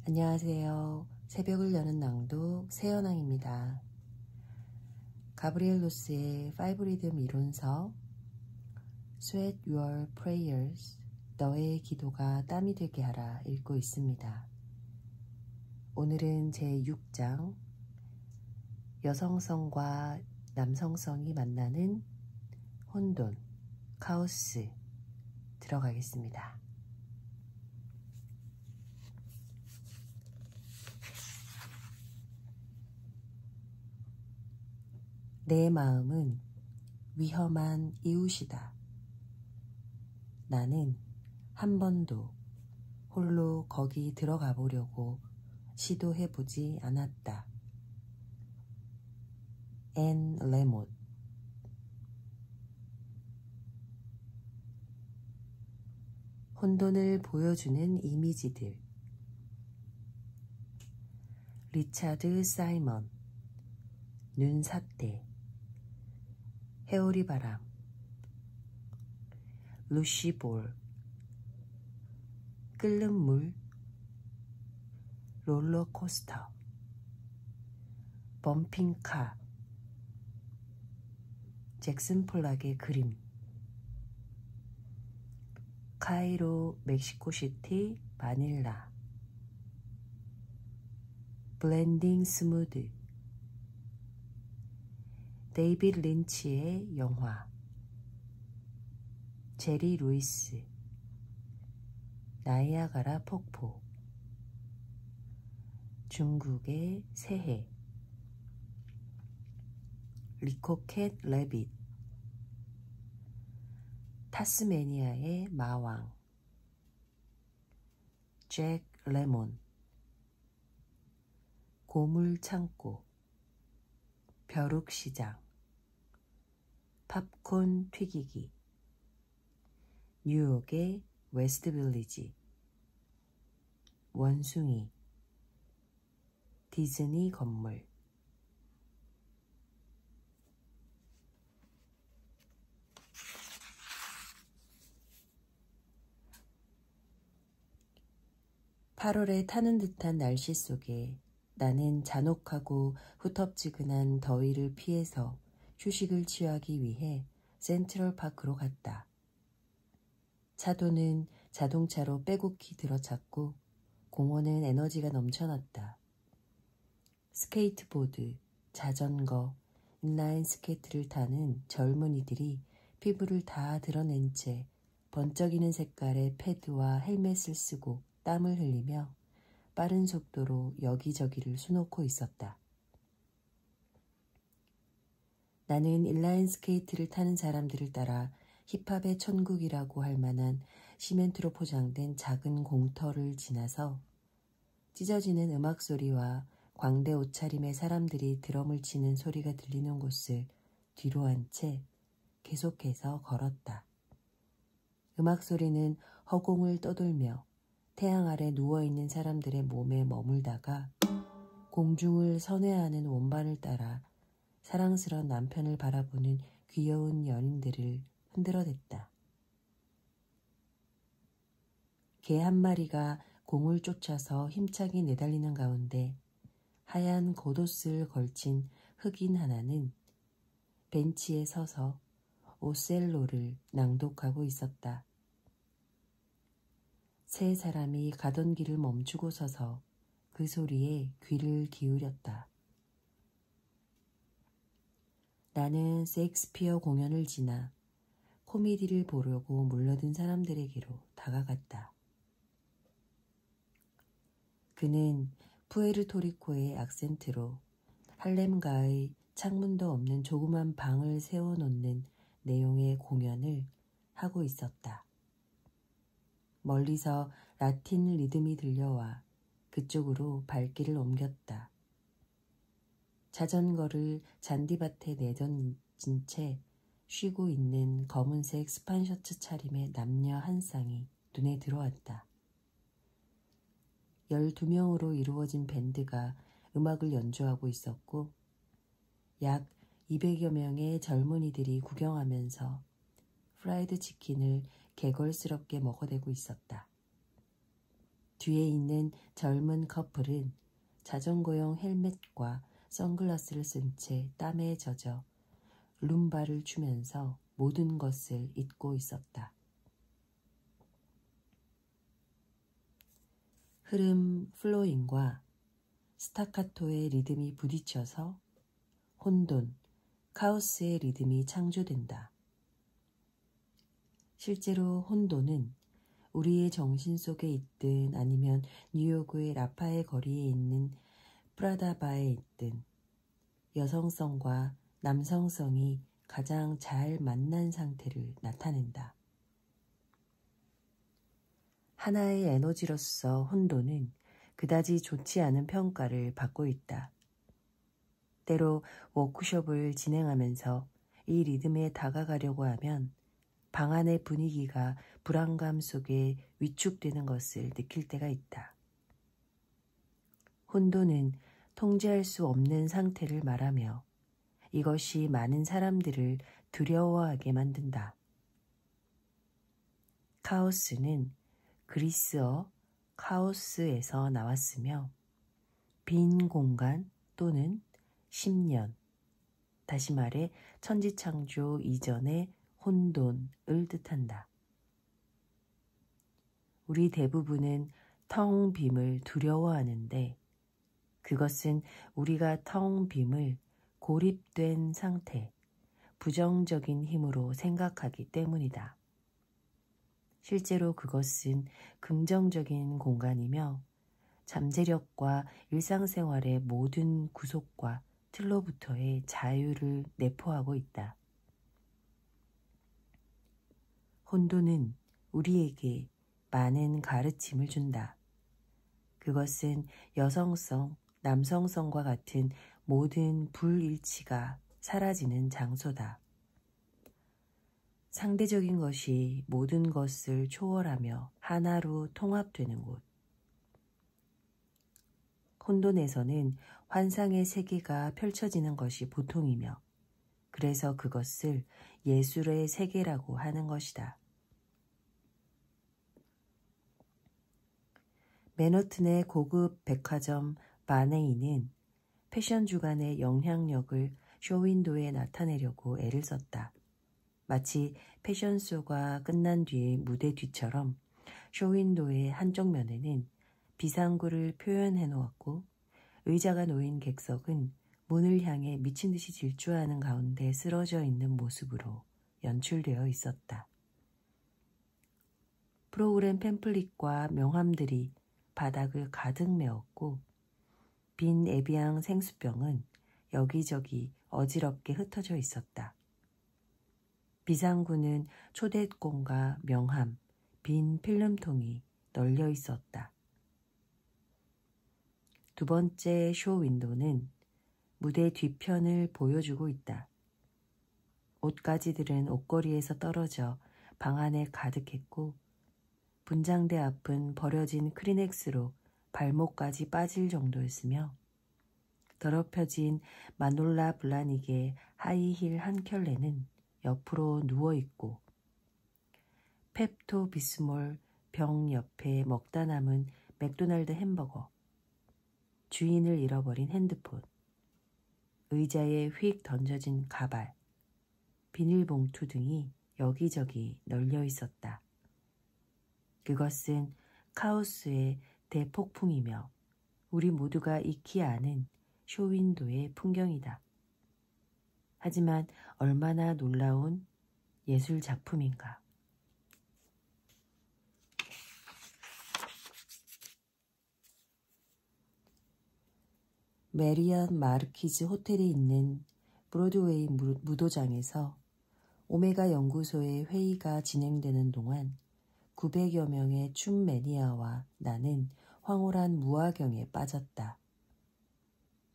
안녕하세요. 새벽을 여는 낭독 새연왕입니다. 가브리엘 로스의 5리듬 이론서 Sweat Your Prayers, 너의 기도가 땀이 되게 하라 읽고 있습니다. 오늘은 제6장 여성성과 남성성이 만나는 혼돈, 카오스 들어가겠습니다. 내 마음은 위험한 이웃이다. 나는 한 번도 홀로 거기 들어가 보려고 시도해보지 않았다. 앤 레못. 혼돈을 보여주는 이미지들. 리차드 사이먼. 눈삿대. 해오리 바람. 루시 볼. 끓는 물. 롤러코스터. 범핑카. 잭슨 폴락의 그림. 카이로, 멕시코시티, 마닐라. 블렌딩 스무드. 데이빗 린치의 영화. 제리 루이스. 나이아가라 폭포. 중국의 새해. 리코캣 레빗. 타스메니아의 마왕. 잭 레몬. 고물창고. 벼룩시장. 팝콘 튀기기. 뉴욕의 웨스트 빌리지. 원숭이. 디즈니 건물. (8월에) 타는 듯한 날씨 속에 나는 잔혹하고 후텁지근한 더위를 피해서 휴식을 취하기 위해 센트럴파크로 갔다. 차도는 자동차로 빼곡히 들어찼고 공원은 에너지가 넘쳐났다. 스케이트보드, 자전거, 인라인 스케이트를 타는 젊은이들이 피부를 다 드러낸 채 번쩍이는 색깔의 패드와 헬멧을 쓰고 땀을 흘리며 빠른 속도로 여기저기를 수놓고 있었다. 나는 인라인 스케이트를 타는 사람들을 따라 힙합의 천국이라고 할 만한 시멘트로 포장된 작은 공터를 지나서 찢어지는 음악 소리와 광대 옷차림의 사람들이 드럼을 치는 소리가 들리는 곳을 뒤로 한 채 계속해서 걸었다. 음악 소리는 허공을 떠돌며 태양 아래 누워있는 사람들의 몸에 머물다가 공중을 선회하는 원반을 따라 사랑스러운 남편을 바라보는 귀여운 연인들을 흔들어댔다. 개 한 마리가 공을 쫓아서 힘차게 내달리는 가운데 하얀 겉옷을 걸친 흑인 하나는 벤치에 서서 오셀로를 낭독하고 있었다. 세 사람이 가던 길을 멈추고 서서 그 소리에 귀를 기울였다. 나는 셰익스피어 공연을 지나 코미디를 보려고 몰려든 사람들에게로 다가갔다. 그는 푸에르토리코의 악센트로 할렘가의 창문도 없는 조그만 방을 세워놓는 내용의 공연을 하고 있었다. 멀리서 라틴 리듬이 들려와 그쪽으로 발길을 옮겼다. 자전거를 잔디밭에 내던진 채 쉬고 있는 검은색 스판셔츠 차림의 남녀 한 쌍이 눈에 들어왔다. 12명으로 이루어진 밴드가 음악을 연주하고 있었고 약 200여 명의 젊은이들이 구경하면서 프라이드 치킨을 개걸스럽게 먹어대고 있었다. 뒤에 있는 젊은 커플은 자전거용 헬멧과 선글라스를 쓴 채 땀에 젖어 룸바를 추면서 모든 것을 잊고 있었다. 흐름 플로잉과 스타카토의 리듬이 부딪혀서 혼돈, 카오스의 리듬이 창조된다. 실제로 혼돈은 우리의 정신 속에 있든 아니면 뉴욕의 라파엘 거리에 있는 프라다바에 있든 여성성과 남성성이 가장 잘 만난 상태를 나타낸다. 하나의 에너지로서 혼돈은 그다지 좋지 않은 평가를 받고 있다. 때로 워크숍을 진행하면서 이 리듬에 다가가려고 하면 방 안의 분위기가 불안감 속에 위축되는 것을 느낄 때가 있다. 혼돈은 통제할 수 없는 상태를 말하며 이것이 많은 사람들을 두려워하게 만든다. 카오스는 그리스어 카오스에서 나왔으며 빈 공간 또는 10년, 다시 말해 천지창조 이전의 혼돈을 뜻한다. 우리 대부분은 텅 빔을 두려워하는데 그것은 우리가 텅 빔을 고립된 상태, 부정적인 힘으로 생각하기 때문이다. 실제로 그것은 긍정적인 공간이며 잠재력과 일상생활의 모든 구속과 틀로부터의 자유를 내포하고 있다. 혼돈은 우리에게 많은 가르침을 준다. 그것은 여성성, 남성성과 같은 모든 불일치가 사라지는 장소다. 상대적인 것이 모든 것을 초월하며 하나로 통합되는 곳. 혼돈에서는 환상의 세계가 펼쳐지는 것이 보통이며 그래서 그것을 예술의 세계라고 하는 것이다. 맨하튼의 고급 백화점 마네이는 패션 주간의 영향력을 쇼윈도에 나타내려고 애를 썼다. 마치 패션쇼가 끝난 뒤의 무대 뒤처럼 쇼윈도의 한쪽 면에는 비상구를 표현해 놓았고 의자가 놓인 객석은 문을 향해 미친 듯이 질주하는 가운데 쓰러져 있는 모습으로 연출되어 있었다. 프로그램 팸플릿과 명함들이 바닥을 가득 메웠고 빈 에비앙 생수병은 여기저기 어지럽게 흩어져 있었다. 비상구는 초대권과 명함, 빈 필름통이 널려 있었다. 두 번째 쇼 윈도는 무대 뒤편을 보여주고 있다. 옷가지들은 옷걸이에서 떨어져 방 안에 가득했고 분장대 앞은 버려진 크리넥스로 발목까지 빠질 정도였으며 더럽혀진 마놀라 블라닉의 하이힐 한 켤레는 옆으로 누워있고 펩토 비스몰 병 옆에 먹다 남은 맥도날드 햄버거, 주인을 잃어버린 핸드폰, 의자에 휙 던져진 가발, 비닐봉투 등이 여기저기 널려 있었다. 그것은 카오스의 대폭풍이며 우리 모두가 익히 아는 쇼윈도의 풍경이다. 하지만 얼마나 놀라운 예술 작품인가. 메리엇 마르키즈 호텔이 있는 브로드웨이 무도장에서 오메가 연구소의 회의가 진행되는 동안 900여 명의 춤 매니아와 나는 황홀한 무화경에 빠졌다.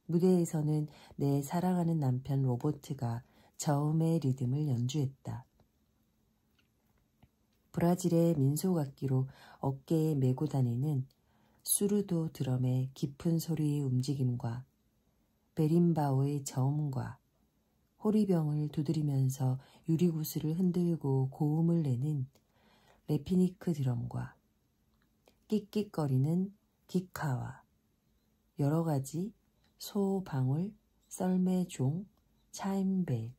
무대에서는 내 사랑하는 남편 로버트가 저음의 리듬을 연주했다. 브라질의 민속악기로 어깨에 메고 다니는 수르도 드럼의 깊은 소리의 움직임과 베림바오의 저음과 호리병을 두드리면서 유리구슬을 흔들고 고음을 내는 레피니크 드럼과 끽끽거리는 기카와 여러 가지 소, 방울, 썰매, 종, 차임벨,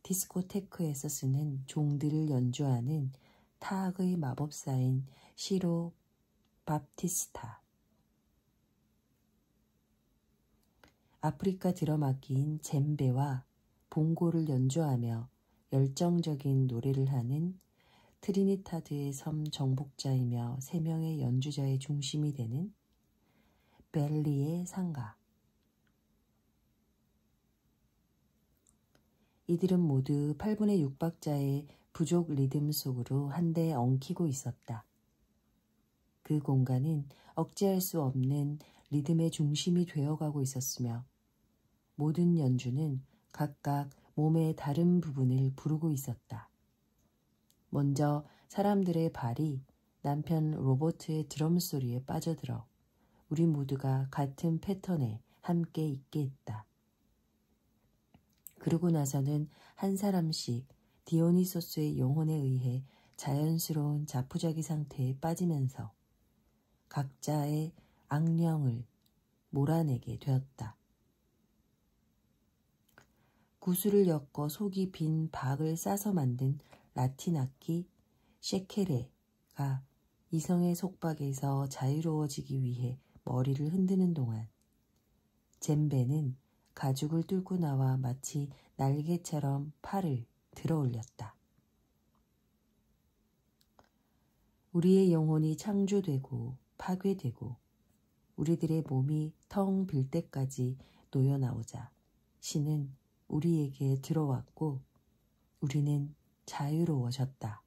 디스코테크에서 쓰는 종들을 연주하는 타악의 마법사인 시로 밥티스타. 아프리카 드럼악기인 젬베와 봉고를 연주하며 열정적인 노래를 하는 트리니타드의 섬 정복자이며 3명의 연주자의 중심이 되는 벨리의 상가. 이들은 모두 8분의 6박자의 부족 리듬 속으로 한데 엉키고 있었다. 그 공간은 억제할 수 없는 리듬의 중심이 되어가고 있었으며 모든 연주는 각각 몸의 다른 부분을 부르고 있었다. 먼저 사람들의 발이 남편 로버트의 드럼 소리에 빠져들어 우리 모두가 같은 패턴에 함께 있게 했다. 그러고 나서는 한 사람씩 디오니소스의 영혼에 의해 자연스러운 자포자기 상태에 빠지면서 각자의 악령을 몰아내게 되었다. 구슬을 엮어 속이 빈 박을 싸서 만든 라틴 악기 셰케레가 이성의 속박에서 자유로워지기 위해 머리를 흔드는 동안 젬베는 가죽을 뚫고 나와 마치 날개처럼 팔을 들어 올렸다. 우리의 영혼이 창조되고 파괴되고 우리들의 몸이 텅 빌 때까지 놓여나오자 신은 우리에게 들어왔고 우리는 자유로워졌다.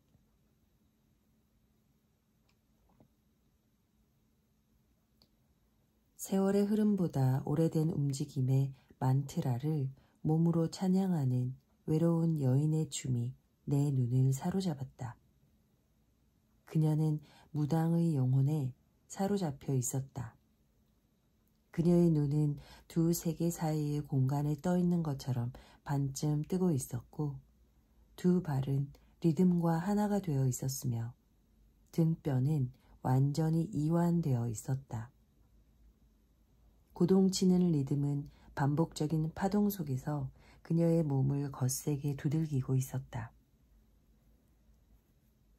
세월의 흐름보다 오래된 움직임의 만트라를 몸으로 찬양하는 외로운 여인의 춤이 내 눈을 사로잡았다. 그녀는 무당의 영혼에 사로잡혀 있었다. 그녀의 눈은 두 세계 사이의 공간에 떠 있는 것처럼 반쯤 뜨고 있었고 두 발은 리듬과 하나가 되어 있었으며 등뼈는 완전히 이완되어 있었다. 고동치는 리듬은 반복적인 파동 속에서 그녀의 몸을 거세게 두들기고 있었다.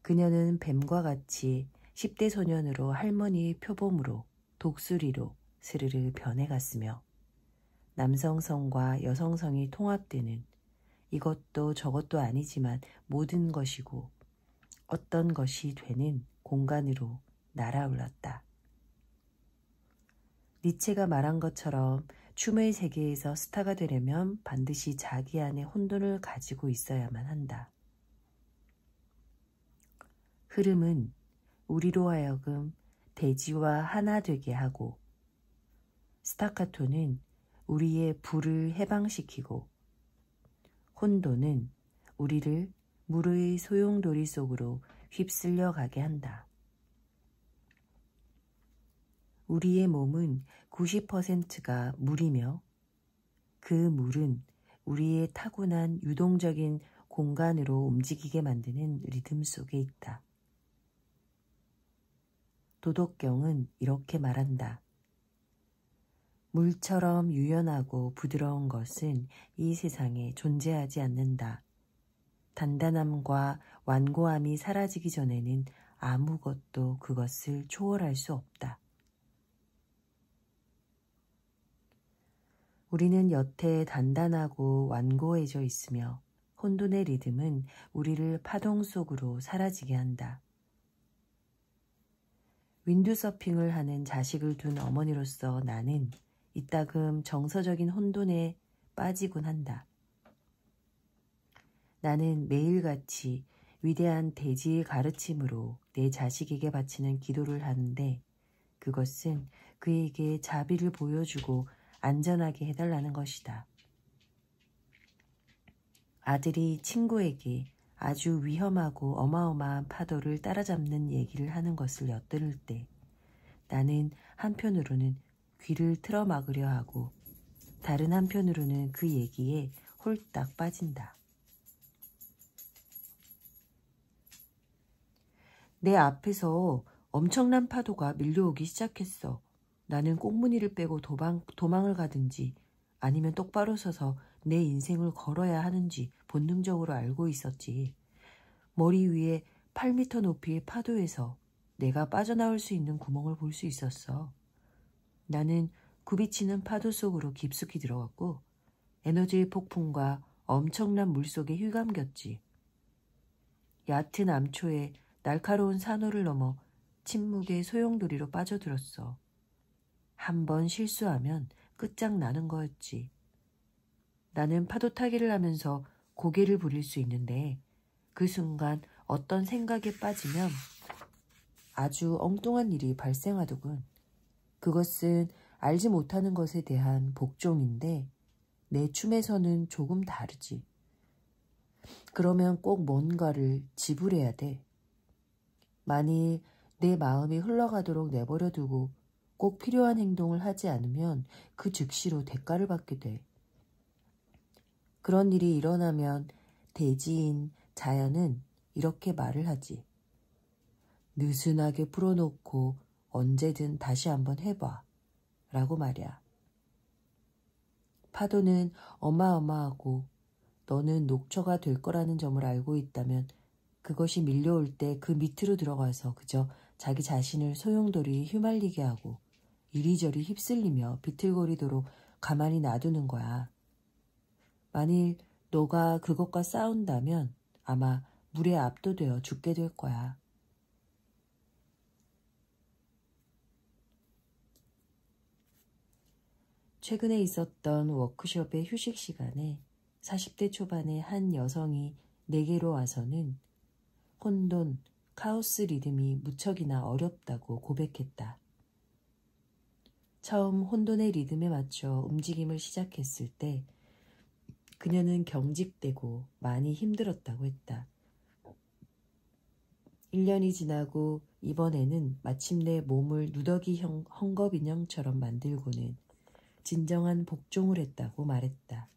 그녀는 뱀과 같이 10대 소년으로 할머니의 표범으로 독수리로 스르르 변해갔으며 남성성과 여성성이 통합되는 이것도 저것도 아니지만 모든 것이고 어떤 것이 되는 공간으로 날아올랐다. 니체가 말한 것처럼 춤의 세계에서 스타가 되려면 반드시 자기 안에 혼돈을 가지고 있어야만 한다. 흐름은 우리로 하여금 대지와 하나 되게 하고 스타카토는 우리의 불을 해방시키고 혼돈은 우리를 물의 소용돌이 속으로 휩쓸려 가게 한다. 우리의 몸은 90%가 물이며 그 물은 우리의 타고난 유동적인 공간으로 움직이게 만드는 리듬 속에 있다. 도덕경은 이렇게 말한다. 물처럼 유연하고 부드러운 것은 이 세상에 존재하지 않는다. 단단함과 완고함이 사라지기 전에는 아무것도 그것을 초월할 수 없다. 우리는 여태 단단하고 완고해져 있으며 혼돈의 리듬은 우리를 파동 속으로 사라지게 한다. 윈드서핑을 하는 자식을 둔 어머니로서 나는 이따금 정서적인 혼돈에 빠지곤 한다. 나는 매일같이 위대한 대지의 가르침으로 내 자식에게 바치는 기도를 하는데 그것은 그에게 자비를 보여주고 안전하게 해달라는 것이다. 아들이 친구에게 아주 위험하고 어마어마한 파도를 따라잡는 얘기를 하는 것을 엿들을 때 나는 한편으로는 귀를 틀어막으려 하고 다른 한편으로는 그 얘기에 홀딱 빠진다. 내 앞에서 엄청난 파도가 밀려오기 시작했어. 나는 꽁무니를 빼고 도망을 가든지 아니면 똑바로 서서 내 인생을 걸어야 하는지 본능적으로 알고 있었지. 머리 위에 8미터 높이의 파도에서 내가 빠져나올 수 있는 구멍을 볼 수 있었어. 나는 굽이치는 파도 속으로 깊숙이 들어갔고 에너지의 폭풍과 엄청난 물속에 휘감겼지. 얕은 암초에 날카로운 산호를 넘어 침묵의 소용돌이로 빠져들었어. 한 번 실수하면 끝장나는 거였지. 나는 파도 타기를 하면서 고개를 부릴 수 있는데 그 순간 어떤 생각에 빠지면 아주 엉뚱한 일이 발생하더군. 그것은 알지 못하는 것에 대한 복종인데 내 춤에서는 조금 다르지. 그러면 꼭 뭔가를 지불해야 돼. 만일 내 마음이 흘러가도록 내버려두고 꼭 필요한 행동을 하지 않으면 그 즉시로 대가를 받게 돼. 그런 일이 일어나면 대지인 자연은 이렇게 말을 하지. 느슨하게 풀어놓고 언제든 다시 한번 해봐 라고 말이야. 파도는 어마어마하고 너는 녹초가 될 거라는 점을 알고 있다면 그것이 밀려올 때 그 밑으로 들어가서 그저 자기 자신을 소용돌이 휘말리게 하고 이리저리 휩쓸리며 비틀거리도록 가만히 놔두는 거야. 만일 너가 그것과 싸운다면 아마 물에 압도되어 죽게 될 거야. 최근에 있었던 워크숍의 휴식 시간에 40대 초반의 한 여성이 내게로 와서는 혼돈, 카오스 리듬이 무척이나 어렵다고 고백했다. 처음 혼돈의 리듬에 맞춰 움직임을 시작했을 때 그녀는 경직되고 많이 힘들었다고 했다. 1년이 지나고 이번에는 마침내 몸을 누더기형 헝겊인형처럼 만들고는 진정한 복종을 했다고 말했다.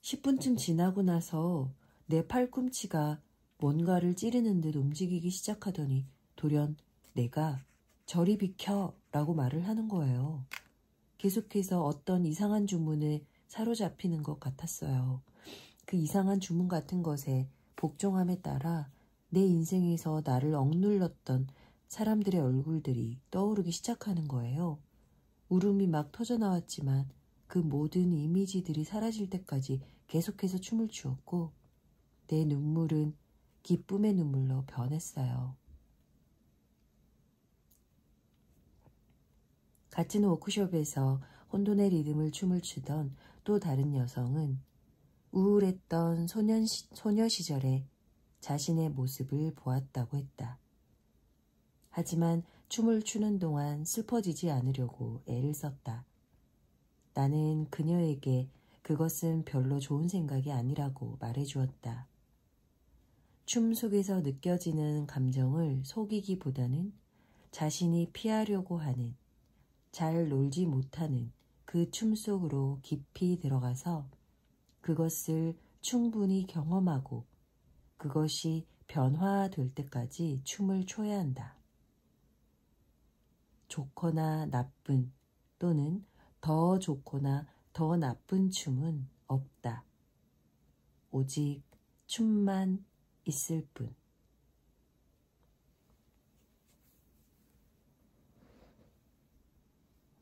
10분쯤 지나고 나서 내 팔꿈치가 뭔가를 찌르는 듯 움직이기 시작하더니 돌연 내가 저리 비켜 라고 말을 하는 거예요. 계속해서 어떤 이상한 주문에 사로잡히는 것 같았어요. 그 이상한 주문 같은 것에 복종함에 따라 내 인생에서 나를 억눌렀던 사람들의 얼굴들이 떠오르기 시작하는 거예요. 울음이 막 터져나왔지만 그 모든 이미지들이 사라질 때까지 계속해서 춤을 추었고 내 눈물은 기쁨의 눈물로 변했어요. 같은 워크숍에서 혼돈의 리듬을 춤을 추던 또 다른 여성은 우울했던 소녀 시절에 자신의 모습을 보았다고 했다. 하지만 춤을 추는 동안 슬퍼지지 않으려고 애를 썼다. 나는 그녀에게 그것은 별로 좋은 생각이 아니라고 말해주었다. 춤 속에서 느껴지는 감정을 속이기보다는 자신이 피하려고 하는, 잘 놀지 못하는 그 춤 속으로 깊이 들어가서 그것을 충분히 경험하고 그것이 변화될 때까지 춤을 춰야 한다. 좋거나 나쁜 또는 더 좋거나 더 나쁜 춤은 없다. 오직 춤만 있을 뿐.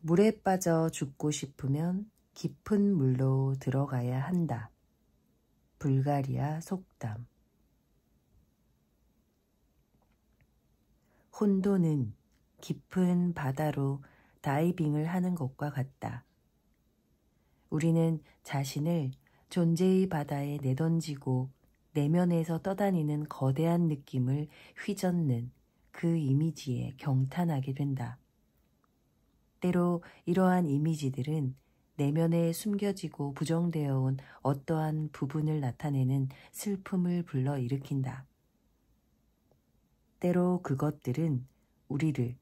물에 빠져 죽고 싶으면 깊은 물로 들어가야 한다. 불가리아 속담. 혼돈은 깊은 바다로 다이빙을 하는 것과 같다. 우리는 자신을 존재의 바다에 내던지고 내면에서 떠다니는 거대한 느낌을 휘젓는 그 이미지에 경탄하게 된다. 때로 이러한 이미지들은 내면에 숨겨지고 부정되어 온 어떠한 부분을 나타내는 슬픔을 불러일으킨다. 때로 그것들은 우리를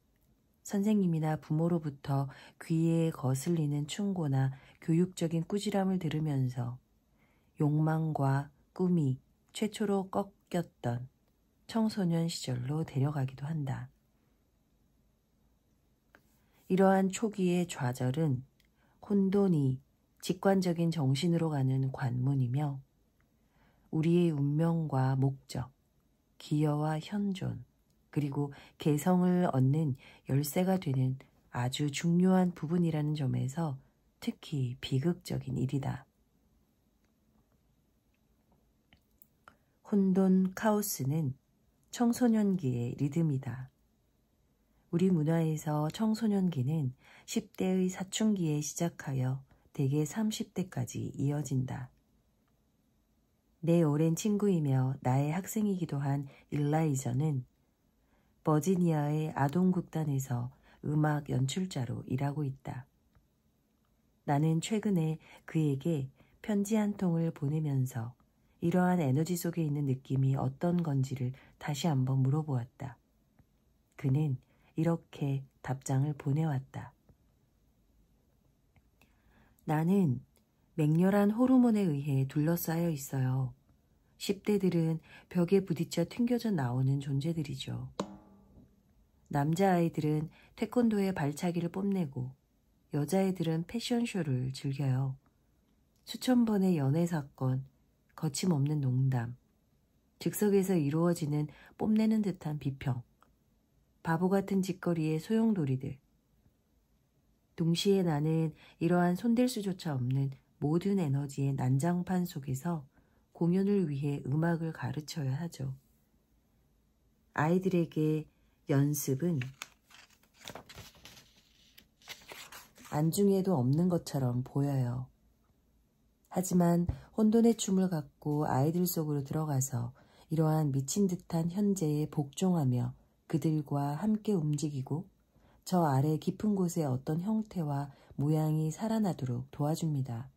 선생님이나 부모로부터 귀에 거슬리는 충고나 교육적인 꾸지람을 들으면서 욕망과 꿈이 최초로 꺾였던 청소년 시절로 데려가기도 한다. 이러한 초기의 좌절은 혼돈이 직관적인 정신으로 가는 관문이며 우리의 운명과 목적, 기여와 현존, 그리고 개성을 얻는 열쇠가 되는 아주 중요한 부분이라는 점에서 특히 비극적인 일이다. 혼돈 카오스는 청소년기의 리듬이다. 우리 문화에서 청소년기는 10대의 사춘기에 시작하여 대개 30대까지 이어진다. 내 오랜 친구이며 나의 학생이기도 한 일라이저는 버지니아의 아동극단에서 음악 연출자로 일하고 있다. 나는 최근에 그에게 편지 한 통을 보내면서 이러한 에너지 속에 있는 느낌이 어떤 건지를 다시 한번 물어보았다. 그는 이렇게 답장을 보내왔다. 나는 맹렬한 호르몬에 의해 둘러싸여 있어요. 10대들은 벽에 부딪혀 튕겨져 나오는 존재들이죠. 남자아이들은 태권도의 발차기를 뽐내고 여자애들은 패션쇼를 즐겨요. 수천 번의 연애사건, 거침없는 농담, 즉석에서 이루어지는 뽐내는 듯한 비평, 바보 같은 짓거리의 소용돌이들. 동시에 나는 이러한 손댈 수조차 없는 모든 에너지의 난장판 속에서 공연을 위해 음악을 가르쳐야 하죠. 아이들에게 연습은 안중에도 없는 것처럼 보여요. 하지만 혼돈의 춤을 갖고 아이들 속으로 들어가서 이러한 미친 듯한 현재에 복종하며 그들과 함께 움직이고 저 아래 깊은 곳에 어떤 형태와 모양이 살아나도록 도와줍니다.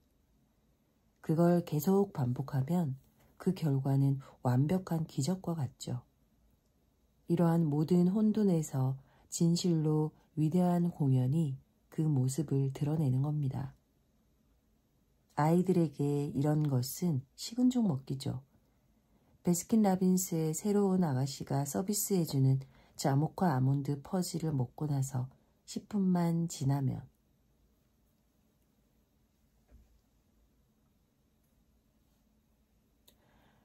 그걸 계속 반복하면 그 결과는 완벽한 기적과 같죠. 이러한 모든 혼돈에서 진실로 위대한 공연이 그 모습을 드러내는 겁니다. 아이들에게 이런 것은 식은 죽 먹기죠. 베스킨라빈스의 새로운 아가씨가 서비스해주는 자몽과 아몬드 퍼지를 먹고 나서 10분만 지나면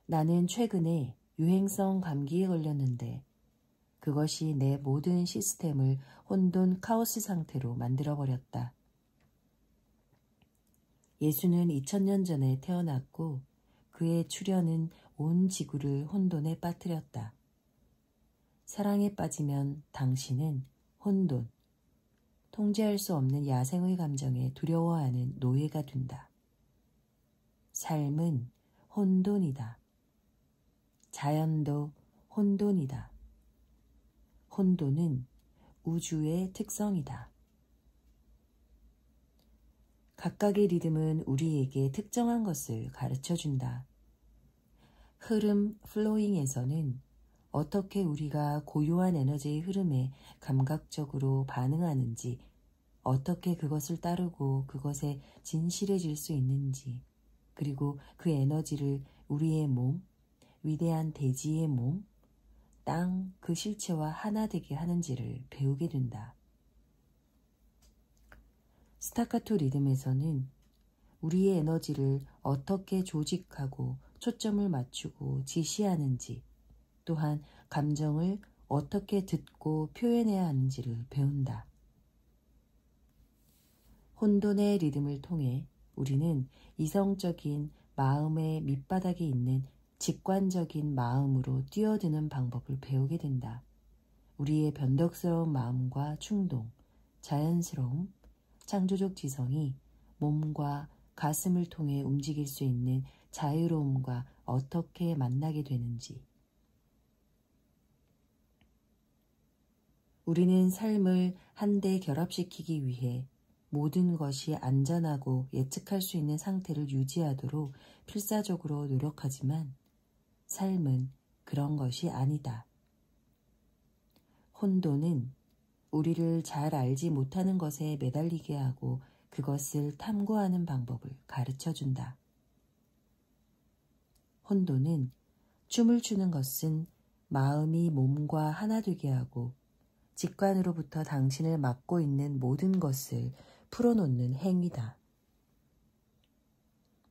나는 최근에 유행성 감기에 걸렸는데 그것이 내 모든 시스템을 혼돈 카오스 상태로 만들어버렸다. 예수는 2000년 전에 태어났고 그의 출현은 온 지구를 혼돈에 빠뜨렸다. 사랑에 빠지면 당신은 혼돈, 통제할 수 없는 야생의 감정에 두려워하는 노예가 된다. 삶은 혼돈이다. 자연도 혼돈이다. 혼돈은 우주의 특성이다. 각각의 리듬은 우리에게 특정한 것을 가르쳐준다. 흐름 플로잉에서는 어떻게 우리가 고요한 에너지의 흐름에 감각적으로 반응하는지, 어떻게 그것을 따르고 그것에 진실해질 수 있는지, 그리고 그 에너지를 우리의 몸, 위대한 대지의 몸, 땅 그 실체와 하나 되게 하는지를 배우게 된다. 스타카토 리듬에서는 우리의 에너지를 어떻게 조직하고 초점을 맞추고 지시하는지, 또한 감정을 어떻게 듣고 표현해야 하는지를 배운다. 혼돈의 리듬을 통해 우리는 이성적인 마음의 밑바닥에 있는 직관적인 마음으로 뛰어드는 방법을 배우게 된다. 우리의 변덕스러운 마음과 충동, 자연스러움, 창조적 지성이 몸과 가슴을 통해 움직일 수 있는 자유로움과 어떻게 만나게 되는지. 우리는 삶을 한데 결합시키기 위해 모든 것이 안전하고 예측할 수 있는 상태를 유지하도록 필사적으로 노력하지만 삶은 그런 것이 아니다. 혼돈은 우리를 잘 알지 못하는 것에 매달리게 하고 그것을 탐구하는 방법을 가르쳐준다. 혼돈은 춤을 추는 것은 마음이 몸과 하나 되게 하고 직관으로부터 당신을 막고 있는 모든 것을 풀어놓는 행위다.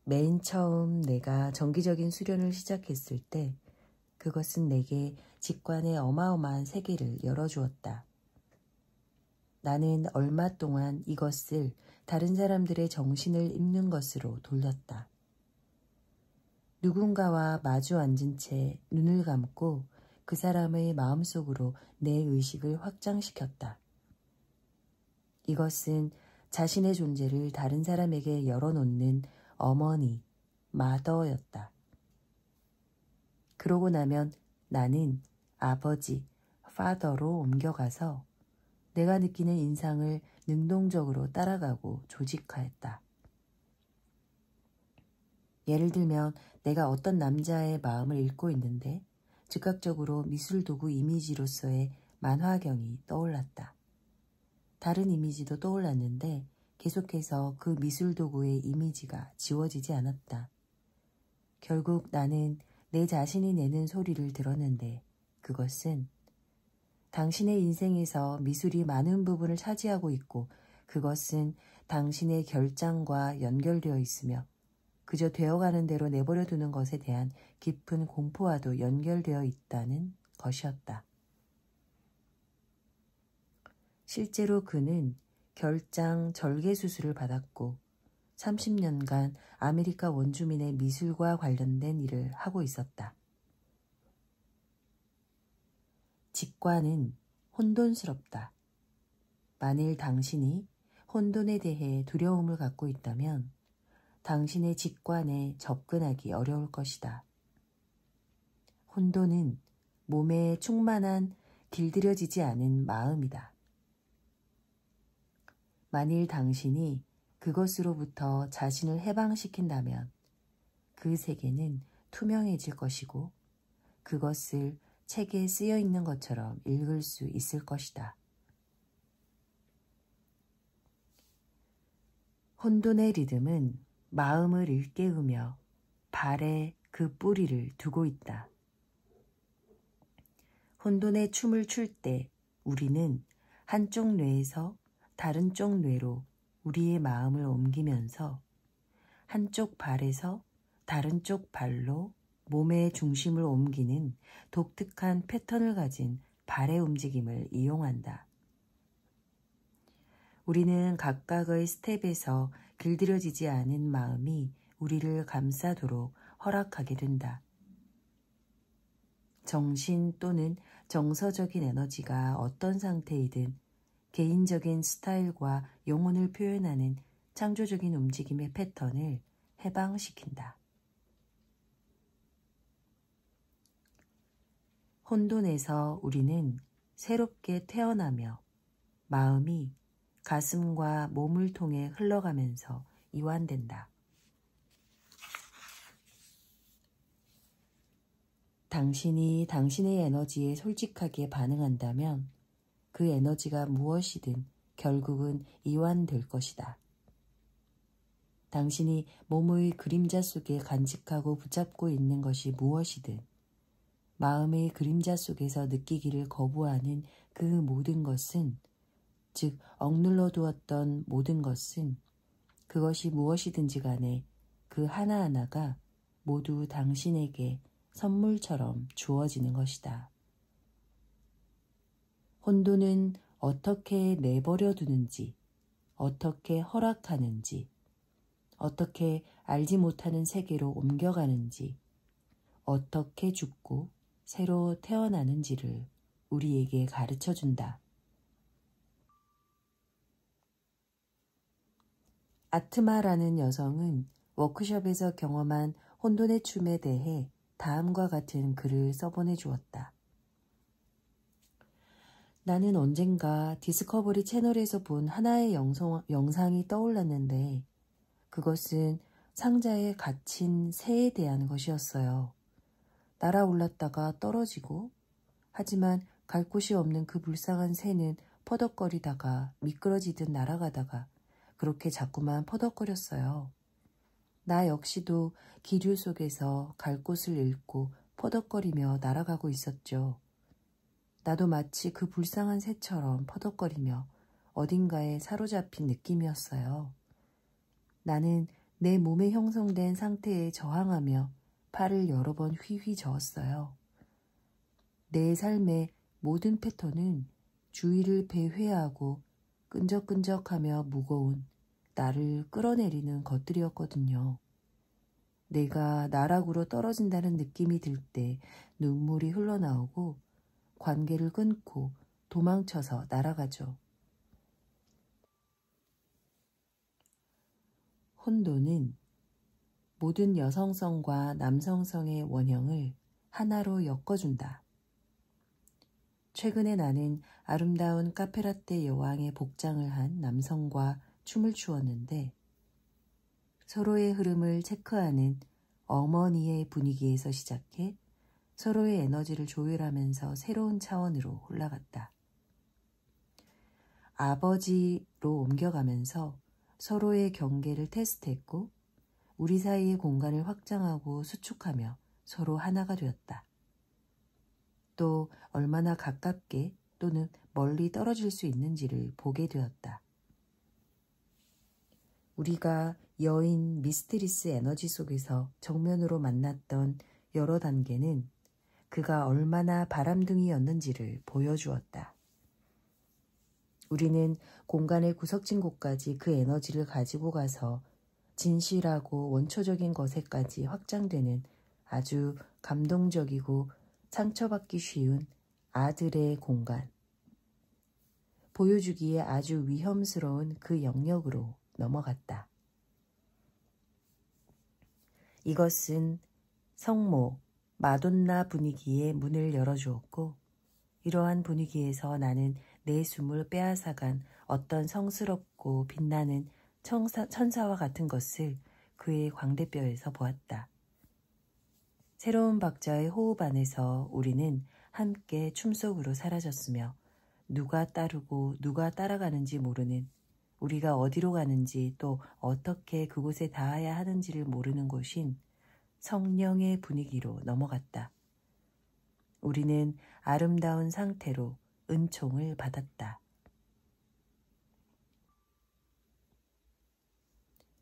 맨 처음 내가 정기적인 수련을 시작했을 때 그것은 내게 직관의 어마어마한 세계를 열어주었다. 나는 얼마 동안 이것을 다른 사람들의 정신을 읽는 것으로 돌렸다. 누군가와 마주 앉은 채 눈을 감고 그 사람의 마음속으로 내 의식을 확장시켰다. 이것은 자신의 존재를 다른 사람에게 열어놓는 어머니, 마더였다. 그러고 나면 나는 아버지, 파더로 옮겨가서 내가 느끼는 인상을 능동적으로 따라가고 조직화했다. 예를 들면 내가 어떤 남자의 마음을 읽고 있는데 즉각적으로 미술도구 이미지로서의 만화경이 떠올랐다. 다른 이미지도 떠올랐는데 계속해서 그 미술도구의 이미지가 지워지지 않았다. 결국 나는 내 자신이 내는 소리를 들었는데 그것은 당신의 인생에서 미술이 많은 부분을 차지하고 있고 그것은 당신의 결장과 연결되어 있으며 그저 되어가는 대로 내버려 두는 것에 대한 깊은 공포와도 연결되어 있다는 것이었다. 실제로 그는 결장 절개 수술을 받았고 30년간 아메리카 원주민의 미술과 관련된 일을 하고 있었다. 직관은 혼돈스럽다. 만일 당신이 혼돈에 대해 두려움을 갖고 있다면 당신의 직관에 접근하기 어려울 것이다. 혼돈은 몸에 충만한 길들여지지 않은 마음이다. 만일 당신이 그것으로부터 자신을 해방시킨다면 그 세계는 투명해질 것이고 그것을 책에 쓰여 있는 것처럼 읽을 수 있을 것이다. 혼돈의 리듬은 마음을 일깨우며 발에 그 뿌리를 두고 있다. 혼돈의 춤을 출 때 우리는 한쪽 뇌에서 다른 쪽 뇌로 우리의 마음을 옮기면서 한쪽 발에서 다른 쪽 발로 몸의 중심을 옮기는 독특한 패턴을 가진 발의 움직임을 이용한다. 우리는 각각의 스텝에서 길들여지지 않은 마음이 우리를 감싸도록 허락하게 된다. 정신 또는 정서적인 에너지가 어떤 상태이든 개인적인 스타일과 영혼을 표현하는 창조적인 움직임의 패턴을 해방시킨다. 혼돈에서 우리는 새롭게 태어나며 마음이 가슴과 몸을 통해 흘러가면서 이완된다. 당신이 당신의 에너지에 솔직하게 반응한다면 그 에너지가 무엇이든 결국은 이완될 것이다. 당신이 몸의 그림자 속에 간직하고 붙잡고 있는 것이 무엇이든 마음의 그림자 속에서 느끼기를 거부하는 그 모든 것은 즉 억눌러 두었던 모든 것은 그것이 무엇이든지 간에 그 하나하나가 모두 당신에게 선물처럼 주어지는 것이다. 혼돈은 어떻게 내버려 두는지, 어떻게 허락하는지, 어떻게 알지 못하는 세계로 옮겨가는지, 어떻게 죽고 새로 태어나는지를 우리에게 가르쳐준다. 아트마라는 여성은 워크숍에서 경험한 혼돈의 춤에 대해 다음과 같은 글을 써보내주었다. 나는 언젠가 디스커버리 채널에서 본 하나의 영상이 떠올랐는데 그것은 상자에 갇힌 새에 대한 것이었어요. 날아올랐다가 떨어지고 하지만 갈 곳이 없는 그 불쌍한 새는 퍼덕거리다가 미끄러지듯 날아가다가 그렇게 자꾸만 퍼덕거렸어요. 나 역시도 기류 속에서 갈 곳을 잃고 퍼덕거리며 날아가고 있었죠. 나도 마치 그 불쌍한 새처럼 퍼덕거리며 어딘가에 사로잡힌 느낌이었어요. 나는 내 몸에 형성된 상태에 저항하며 팔을 여러 번 휘휘 저었어요. 내 삶의 모든 패턴은 주위를 배회하고 끈적끈적하며 무거운 나를 끌어내리는 것들이었거든요. 내가 나락으로 떨어진다는 느낌이 들 때 눈물이 흘러나오고 관계를 끊고 도망쳐서 날아가죠. 혼돈은 모든 여성성과 남성성의 원형을 하나로 엮어준다. 최근에 나는 아름다운 카페라떼 여왕의 복장을 한 남성과 춤을 추었는데 서로의 흐름을 체크하는 어머니의 분위기에서 시작해 서로의 에너지를 조율하면서 새로운 차원으로 올라갔다. 아버지로 옮겨가면서 서로의 경계를 테스트했고 우리 사이의 공간을 확장하고 수축하며 서로 하나가 되었다. 또 얼마나 가깝게 또는 멀리 떨어질 수 있는지를 보게 되었다. 우리가 여인 미스트리스 에너지 속에서 정면으로 만났던 여러 단계는 그가 얼마나 바람둥이였는지를 보여주었다. 우리는 공간의 구석진 곳까지 그 에너지를 가지고 가서 진실하고 원초적인 것에까지 확장되는 아주 감동적이고 상처받기 쉬운 아들의 공간, 보여주기에 아주 위험스러운 그 영역으로 넘어갔다. 이것은 성모, 마돈나 분위기의 문을 열어주었고 이러한 분위기에서 나는 내 숨을 빼앗아간 어떤 성스럽고 빛나는 천사와 같은 것을 그의 광대뼈에서 보았다. 새로운 박자의 호흡 안에서 우리는 함께 춤속으로 사라졌으며 누가 따르고 누가 따라가는지 모르는 우리가 어디로 가는지 또 어떻게 그곳에 닿아야 하는지를 모르는 곳인 성령의 분위기로 넘어갔다. 우리는 아름다운 상태로 은총을 받았다.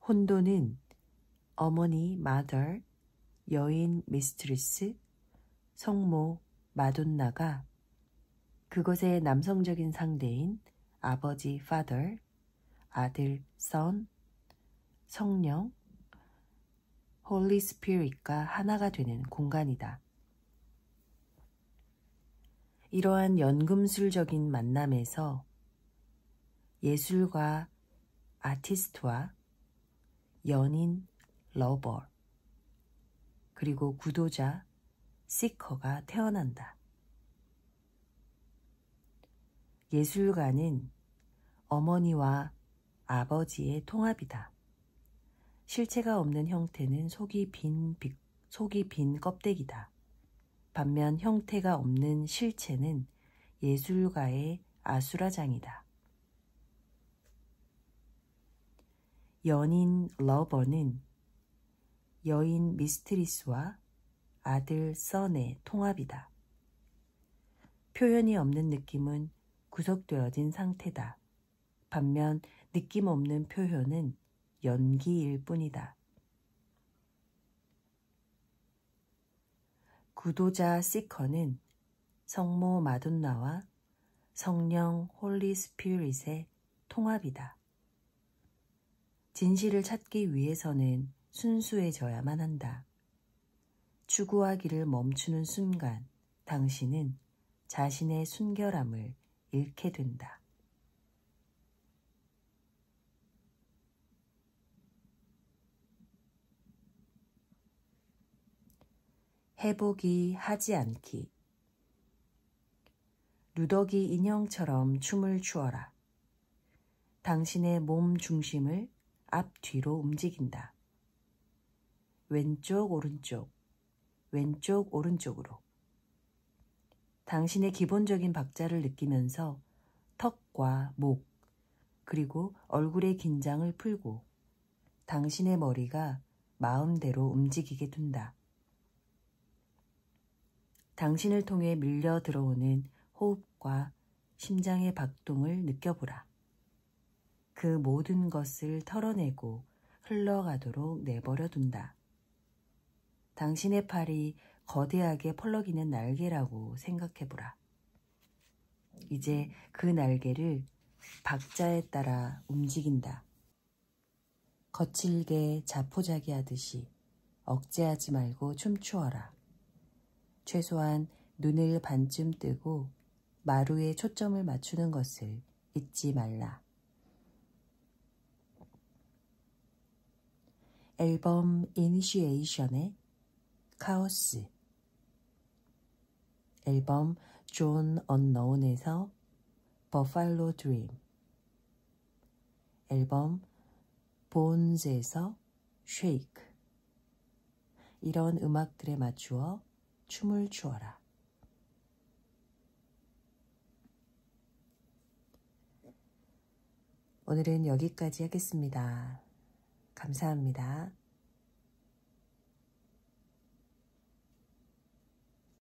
혼돈은 어머니 mother, 여인 미스트리스, 성모 마돈나가 그것의 남성적인 상대인 아버지 father, 아들 son, 성령, 홀리 스피릿과 하나가 되는 공간이다. 이러한 연금술적인 만남에서 예술가 아티스트와 연인 러버 그리고 구도자 시커가 태어난다. 예술가는 어머니와 아버지의 통합이다. 실체가 없는 형태는 속이 빈 껍데기다. 반면 형태가 없는 실체는 예술가의 아수라장이다. 연인 러버는 여인 미스트리스와 아들 선의 통합이다. 표현이 없는 느낌은 구석되어진 상태다. 반면 느낌 없는 표현은 연기일 뿐이다. 구도자 시커는 성모 마돈나와 성령 홀리 스피릿의 통합이다. 진실을 찾기 위해서는 순수해져야만 한다. 추구하기를 멈추는 순간 당신은 자신의 순결함을 잃게 된다. 해보기 하지 않기. 누더기 인형처럼 춤을 추어라. 당신의 몸 중심을 앞뒤로 움직인다. 왼쪽 오른쪽, 왼쪽 오른쪽으로. 당신의 기본적인 박자를 느끼면서 턱과 목, 그리고 얼굴의 긴장을 풀고 당신의 머리가 마음대로 움직이게 둔다. 당신을 통해 밀려 들어오는 호흡과 심장의 박동을 느껴보라. 그 모든 것을 털어내고 흘러가도록 내버려 둔다. 당신의 팔이 거대하게 펄럭이는 날개라고 생각해보라. 이제 그 날개를 박자에 따라 움직인다. 거칠게 자포자기하듯이 억제하지 말고 춤추어라. 최소한 눈을 반쯤 뜨고 마루에 초점을 맞추는 것을 잊지 말라. 앨범 이니시에이션의 카오스, 앨범 존 언노운에서 버팔로 드림, 앨범 본즈에서 쉐이크. 이런 음악들에 맞추어 춤을 추어라. 오늘은 여기까지 하겠습니다. 감사합니다.